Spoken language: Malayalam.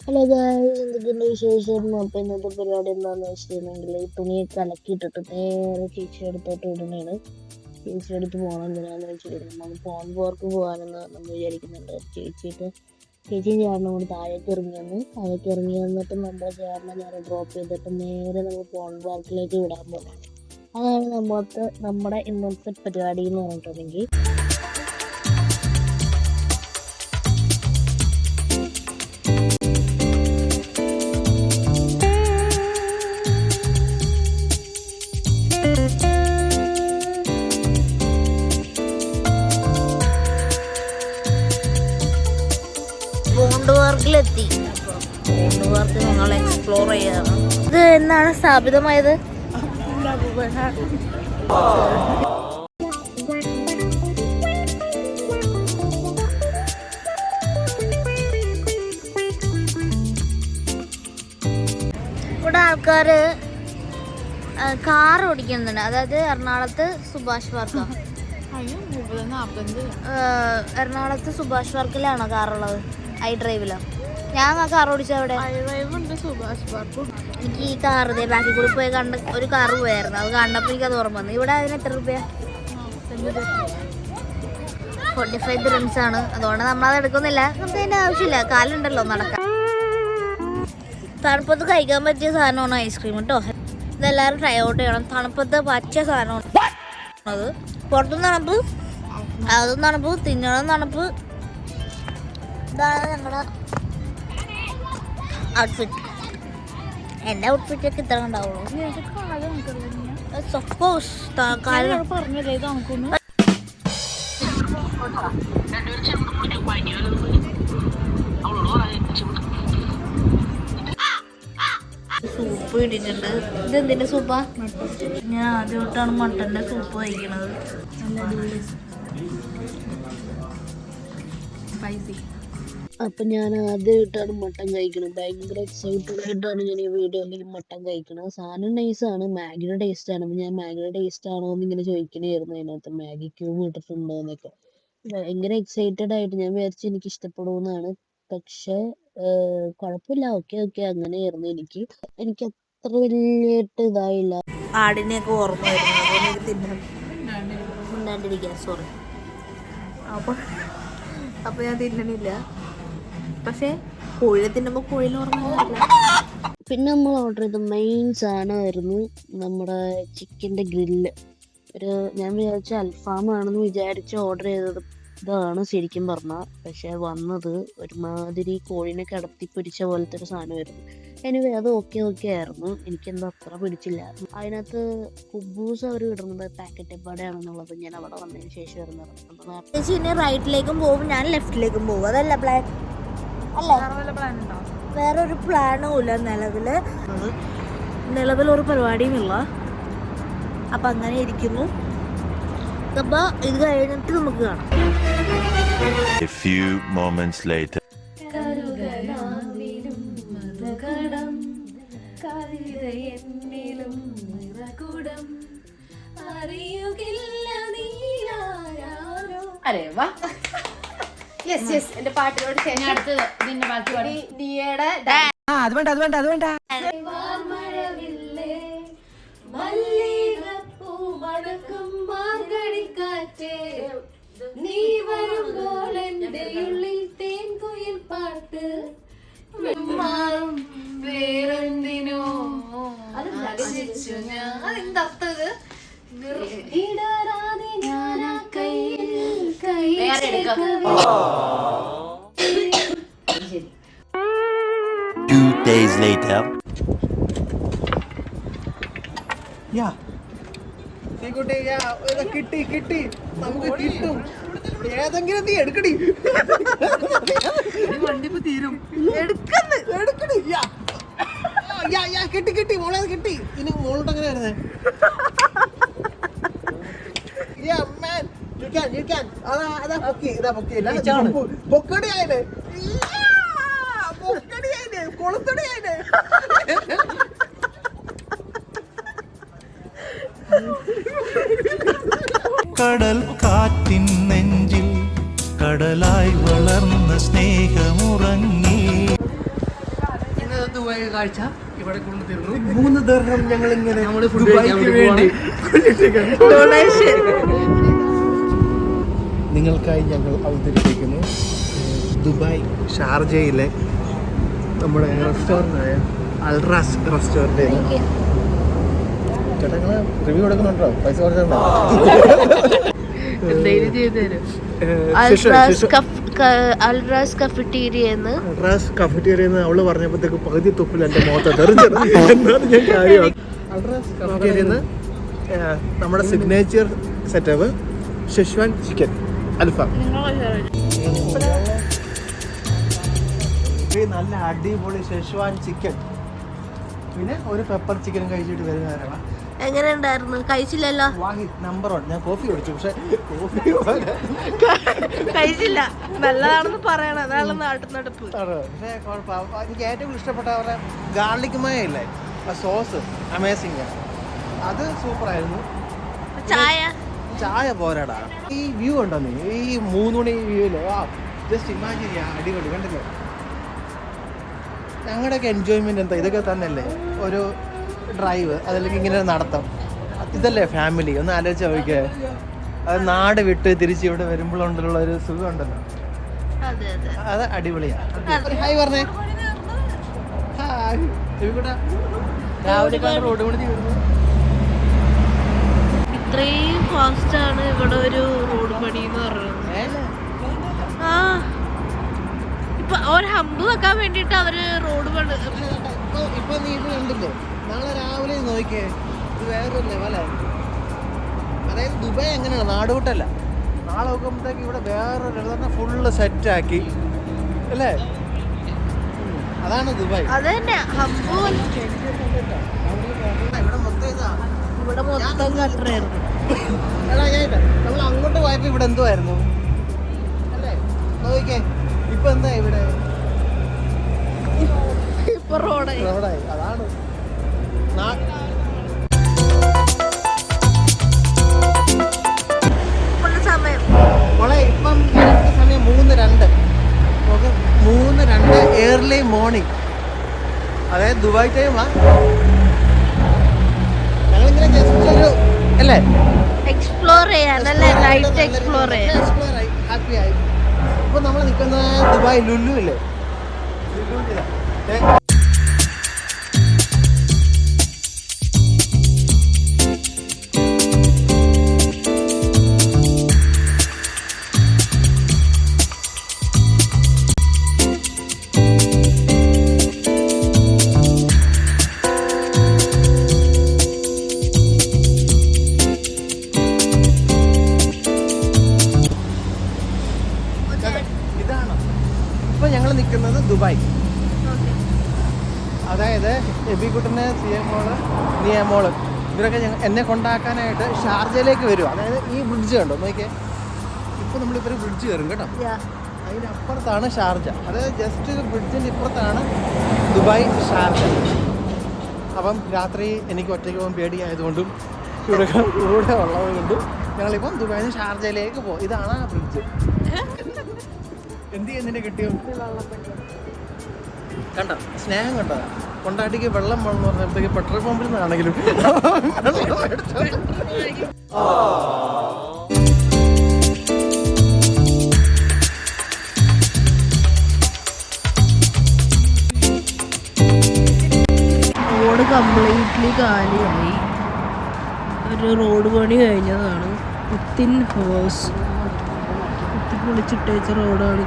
ഹലോ ഗായ്സ്, എന്തൊക്കെയുണ്ട് വിശേഷം? അപ്പോൾ ഇന്നത്തെ പരിപാടി എന്താണെന്ന് വെച്ചിട്ടുണ്ടെങ്കിൽ തുണിയൊക്കെ അലക്കിയിട്ടിട്ട് നേരെ ചേച്ചി അടുത്തോട്ട് ഇടുന്നതാണ്. ചേച്ചി അടുത്ത് പോകണം. എന്തിനാണെന്ന് വെച്ചിട്ടുണ്ടെങ്കിൽ നമ്മൾ ഫോൺ വർക്ക് പോകാനെന്ന് നമ്മൾ വിചാരിക്കുന്നുണ്ട്. ചേച്ചിയും ചേട്ടനും കൂടി താഴേക്ക് ഇറങ്ങി വന്നിട്ട് നമ്മുടെ ചേട്ടനെ നേരെ ഡ്രോപ്പ് ചെയ്തിട്ട് നേരെ നമ്മൾ ഫോൺ വർക്കിലേക്ക് വിടാൻ പോകുന്നത്. അതാണ് നമ്മുടെ ഇന്നത്തെ പരിപാടി എന്ന് പറഞ്ഞിട്ടുണ്ടെങ്കിൽ. പാർക്കിലെത്തി. അപ്പോൾ പാർക്ക് നമ്മൾ എക്സ്പ്ലോർ ചെയ്യണം. ഇത് എന്നാണ് സ്ഥാപിതമായത്? ഇവിടെ ആൾക്കാര് കാർ ഓടിക്കുന്നുണ്ട്. അതായത് എറണാകുളത്ത് സുഭാഷ് പാർക്ക്. എറണാകുളത്ത് സുഭാഷ് പാർക്കിലാണോ കാറുള്ളത്? iDrive-ലോ? ഞാൻ ആ കാർ ഓടിച്ചത് അവിടെ. എനിക്ക് ഈ കാർ ബാക്കിൽ കൂടി പോയി ഒരു കാറ് പോയായിരുന്നു. അത് കണ്ടപ്പോൾ എനിക്കത് ഓർമ്മ വന്നു. ഇവിടെ അതിന് എത്ര രൂപ? 45 dirhams ആണ്. അതുകൊണ്ട് നമ്മളത് എടുക്കുന്നില്ല. നമുക്ക് അതിൻ്റെ ആവശ്യമില്ല. കാലുണ്ടല്ലോ നടക്കാൻ. തണുപ്പത്ത് കഴിക്കാൻ പറ്റിയ സാധനമാണ് ഐസ്ക്രീം കേട്ടോ. ഇതെല്ലാവരും ട്രൈ ഔട്ട് ചെയ്യണം. തണുപ്പത്ത് പറ്റിയ സാധനമാണ് അത്. പുറത്തും തണുപ്പ്, അതും തണുപ്പ്, തിന്നണം തണുപ്പ്. ഇതാണ് ഞങ്ങളുടെ ഔട്ട്ഫിറ്റ്. എൻ്റെ ഔട്ട്ഫിറ്റൊക്കെ ഇത്ര ഉണ്ടാവുള്ളൂ. സൂപ്പ് ഇട്ടിട്ടുണ്ട്. ഇതെന്തിൻ്റെ സൂപ്പാ? ഞാൻ ആദ്യമായിട്ടാണ് മട്ടൻ്റെ സൂപ്പ് കഴിക്കണത്. അപ്പം ഞാൻ ആദ്യമായിട്ടാണ് മട്ടൻ കഴിക്കുന്നത്. ഭയങ്കര എക്സൈറ്റഡ് ആയിട്ടാണ് ഞാൻ ഈ വീഡിയോയിൽ മട്ടൻ കഴിക്കുന്നത്. സാധനം നൈസാണ്, മാഗിയുടെ ടേസ്റ്റാണ്. അപ്പം ഞാൻ മാഗിയുടെ ടേസ്റ്റ് ആണോ എന്ന് ഇങ്ങനെ ചോദിക്കണമായിരുന്നു. അതിനകത്ത് മാഗി ക്യൂബ് ഇട്ടിട്ടുണ്ടോ എന്നൊക്കെ. ഭയങ്കര എക്സൈറ്റഡ് ആയിട്ട് ഞാൻ വിചാരിച്ചു എനിക്ക് ഇഷ്ടപ്പെടുമെന്നാണ്. പക്ഷേ കുഴപ്പമില്ല, ഓക്കെ അങ്ങനെയായിരുന്നു. എനിക്ക് അത്ര വലിയിട്ട് ഇതായില്ല. ആടിനെയൊക്കെ ഓർമ്മ വരുന്നു. മിണ്ടാണ്ടിരിക്കുക, സോറി. അപ്പോൾ ഞാൻ തിന്നണില്ല. പക്ഷേ കോഴിയെ തിന്നുമ്പോൾ കോഴിയിൽ ഓർമ്മ. പിന്നെ നമ്മൾ ഓർഡർ ചെയ്ത മെയിൻ സാധനമായിരുന്നു നമ്മുടെ ചിക്കൻ്റെ ഗ്രില്ല്. ഞാൻ വിചാരിച്ച അൽഫാമാണെന്ന് വിചാരിച്ച് ഓർഡർ ചെയ്തത് ഇതാണ് ശരിക്കും പറഞ്ഞാൽ. പക്ഷെ വന്നത് ഒരുമാതിരി കോഴിനെ കിടത്തി പൊരിച്ച പോലത്തെ ഒരു സാധനമായിരുന്നു. എനിവേ അത് ഓക്കെ ആയിരുന്നു. എനിക്കെന്താ അത്ര പിടിച്ചില്ല. അതിനകത്ത് കുബൂസ് അവർ ഇടുന്നത് പാക്കറ്റ് പാടയാണെന്നുള്ളത് ഞാൻ അവിടെ വന്നതിന് ശേഷം വരുന്നത്. ചേച്ചി ഇനി റൈറ്റിലേക്കും പോകും, ഞാൻ ലെഫ്റ്റിലേക്കും പോകും. അതല്ല പ്ലാൻ അല്ലേ? വേറൊരു പ്ലാനും ഇല്ല നിലവിലൊരു പരിപാടിയുമില്ല. അപ്പം അങ്ങനെ ഇരിക്കുന്നു. അപ്പോൾ ഇത് കഴിഞ്ഞിട്ട് നമുക്ക് കാണാം. A few moments later. അരെ വാ, യെസ് എന്റെ പാട്ടിനോട് ശേഷം അടുത്തത് ഇതിന്റെ ബാക്കി ദിയയുടെ അത് വേണ്ട നീ വരുമ്പോൾ എൻ്റെ ഉള്ളിൽ തേൻ കുയിൽ പാട്ട് വേറെന്തിനോ അതെന്തത് ഇടരാതെ ഞാൻ കൈ 2 days later. കിട്ടി നമുക്ക് കിട്ടും. ഏതെങ്കിലും നീ എടുക്കടി. വണ്ടിപ്പ് തീരും. കിട്ടി മോളെ, കിട്ടി. ഇനി മോളോട്ട് അങ്ങനെ വരുന്നേ. പൊക്കടിയായില്ലേ, കൊളുത്തടിയായില്ലേ. കടൽ കാറ്റിൻ നെഞ്ചിൽ കടലായി വളർന്ന സ്നേഹമുറങ്ങി. ദുബായ് കാഴ്ച ഇവിടെ കൊണ്ട് തരുന്നു. 3 ദിർഹം ഞങ്ങൾ ഇങ്ങനെ ദുബായിക്ക് വേണ്ടി ഡൊണേഷൻ. നിങ്ങൾക്കായി ഞങ്ങൾ അവതരിപ്പിക്കുന്നു ദുബായ് ഷാർജയിലെ നമ്മുടെ റെസ്റ്റോറൻ്റായ അൽറാസ് റെസ്റ്റോറൻറ്റ്. ചേട്ടാ നിങ്ങൾ റിവ്യൂ കൊടുക്കുന്നുണ്ടോ? പൈസ കുറച്ചുണ്ടോ? എന്തെങ്കിലും ചെയ്തു തരും. അൽറാസ് കഫറ്റീരിയെന്ന് അവള് പറഞ്ഞപ്പോഴത്തേക്ക് പകുതി തൊപ്പിൽ എൻ്റെ മുഖത്ത് തെറിച്ചത്. എന്നാണ് ഞാൻ കാര്യം. അൽറാസ് കഫറ്റീരിയെന്ന് നമ്മുടെ സിഗ്നേച്ചർ സെറ്റപ്പ് ഷെഷ്വാൻ ചിക്കൻ അൽഫാം. നല്ല അടിപൊളി ഷെഷ്വാൻ ചിക്കൻ, പിന്നെ ഒരു പെപ്പർ ചിക്കൻ കഴിച്ചിട്ട് വരുന്നവരാണ്. എങ്ങനെ ഉണ്ടായിരുന്നു? കഴിച്ചില്ലല്ലോ. നമ്പർ 1. ഞാൻ കോഫി കുടിച്ചു, പക്ഷെ കോഫി കഴിച്ചില്ല. നല്ലതാണെന്ന് പറയണം, അതാണ് നാട്ടുനടപ്പ്. പക്ഷേ എനിക്ക് ഏറ്റവും ഇഷ്ടപ്പെട്ട അവരുടെ ഗാർലിക് മയ ഇല്ലേ, ആ സോസ് അമേസിങ്, അത് സൂപ്പറായിരുന്നു. ചായ പോരാടാ. ഈ വ്യൂ ഉണ്ടോ നീ? ഈ 3 മണി വ്യൂവില് ജസ്റ്റ് ഇമാജിൻ ചെയ്യാം. അടിപൊളി കണ്ടില്ലേ? ഞങ്ങളുടെയൊക്കെ എൻജോയ്മെന്റ് എന്താ ഇതൊക്കെ തന്നെയല്ലേ? ഒരു ഡ്രൈവ്, അതല്ലെങ്കിൽ ഇങ്ങനെ നടത്തം, ഇതല്ലേ ഫാമിലി? ഒന്ന് ആലോചിച്ച് നോക്കിയേ. അത് നാട് വിട്ട് തിരിച്ച് ഇവിടെ വരുമ്പോഴുള്ള ഒരു സുഖം ഉണ്ടല്ലോ, അത് അടിപൊളിയാണ്. ഹായ് പറഞ്ഞേ. ഹായ്. രാവിലെ റോഡ് പണി വരുന്നു. ഇത്രയും ഫാസ്റ്റ് ആണ് ഇവിടെ ഒരു റോഡ് പണി എന്ന് പറയുന്നത്. ആ, ഇപ്പൊ ഒരു ഹമ്പ് വെക്കാൻ വേണ്ടിട്ട് അവര് റോഡ് പണി. ഇപ്പൊ നീ ഇത് കണ്ടില്ലേ? നാളെ രാവിലെ നോക്കിയേ, ഇത് വേറൊരു ലെവലായി. അതായത് ദുബായ് എങ്ങനെയാണ്, നാടുവിട്ടല്ല. നാളെ നോക്കുമ്പോഴത്തേക്ക് ഇവിടെ വേറൊരു ലെവൽ, ഫുള്ള് സെറ്റാക്കി അല്ലേ? അതാണ് ദുബായ്. അത് തന്നെ ഹമ്പ്. ഇവിടെ മൊത്തം ഇതാ, ഇവിടെ മൊത്തം കട്ടറായിരുന്നു. നമ്മൾ അങ്ങോട്ട് പോയപ്പോ ഇവിടെ എന്തുവായിരുന്നു അല്ലേ? നോക്കിക്കേ, ഇപ്പൊ എന്താ ഇവിടെ? ഇപ്പൊ റോഡായി. അതാണ് സമയം. മോളെ ഇപ്പം സമയം 3:02. 3:02 ഏർലി മോർണിംഗ്, അതായത് ദുബായ് ടൈമാ. ഞങ്ങളിങ്ങനെ ജസ്റ്റ് ഒരു അല്ലേ എക്സ്പ്ലോർ ചെയ്യാനല്ലേ, നൈറ്റ് എക്സ്പ്ലോർ ചെയ്യാൻ. ഹാപ്പി ആയി. ഇപ്പൊ നമ്മൾ നിൽക്കുന്ന ദുബായ് ലുലു ഇല്ലേ? ഇതാണ് ഇപ്പൊ ഞങ്ങൾ നിൽക്കുന്നത് ദുബായ്. അതായത് എബിക്കുട്ടനെ, സിയമോള്, നിയമോള് ഇവരൊക്കെ എന്നെ കൊണ്ടാക്കാനായിട്ട് ഷാർജയിലേക്ക് വരും. അതായത് ഈ ബ്രിഡ്ജ് കണ്ടോ നോക്കിയേ. ഇപ്പോൾ നമ്മളിപ്പോൾ ബ്രിഡ്ജ് കയറും കേട്ടോ. അതിനപ്പുറത്താണ് ഷാർജ. അതായത് ജസ്റ്റ് ബ്രിഡ്ജിൻ്റെ ഇപ്പുറത്താണ് ദുബായ് ഷാർജ. അപ്പം രാത്രി എനിക്ക് ഒറ്റയ്ക്ക് പോകാൻ പേടിയായതുകൊണ്ടും ഇവിടെ കൂടെ ഉള്ളത് കൊണ്ടും ഞങ്ങളിപ്പം ദുബായിൽ നിന്ന് ഷാർജയിലേക്ക് പോകും. ഇതാണ് ആ ബ്രിഡ്ജ്. എന്ത് ചെയ്യുന്നതിനെ കിട്ടിയോ? കണ്ട സ്നേഹം കണ്ട. കൊണ്ടാട്ടിക്ക് വെള്ളം വേണമെന്ന് പറഞ്ഞപ്പോഴത്തേക്ക് പെട്രോൾ പമ്പിൽ നിന്നാണെങ്കിലും റോഡ് കംപ്ലീറ്റ്ലി കാലിയായി. ഒരു റോഡ് പണി കഴിഞ്ഞതാണ്. വിത്തിൻ ഹവേഴ്സ് കുത്തിപ്പൊളിച്ചിട്ട് വെച്ച റോഡാണ്.